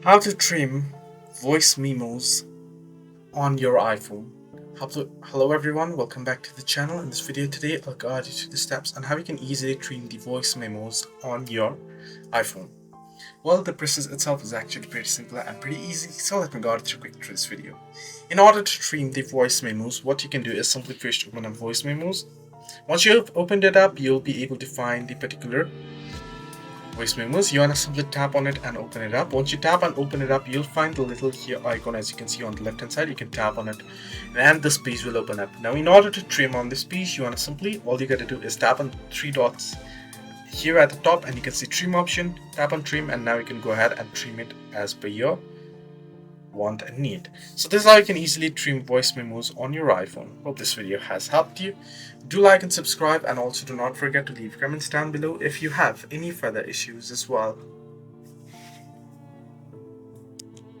How to trim voice memos on your iPhone. Hello everyone, welcome back to the channel. In this video today, I'll guide you through the steps on how you can easily trim the voice memos on your iPhone. Well, the process itself is actually pretty simple and pretty easy, so let me guide you quick through this video. In order to trim the voice memos, what you can do is simply first open up voice memos. Once you've opened it up, you'll be able to find the particular voice memos. You want to simply tap on it and open it up. Once you tap and open it up, you'll find the little here icon, as you can see on the left hand side. You can tap on it and this page will open up. Now in order to trim on this page, you want to simply, all you got to do is tap on three dots here at the top and you can see trim option. Tap on trim and now you can go ahead and trim it as per your want and need. So this is how you can easily trim voice memos on your iPhone. Hope this video has helped you. Do like and subscribe, and also do not forget to leave comments down below if you have any further issues as well.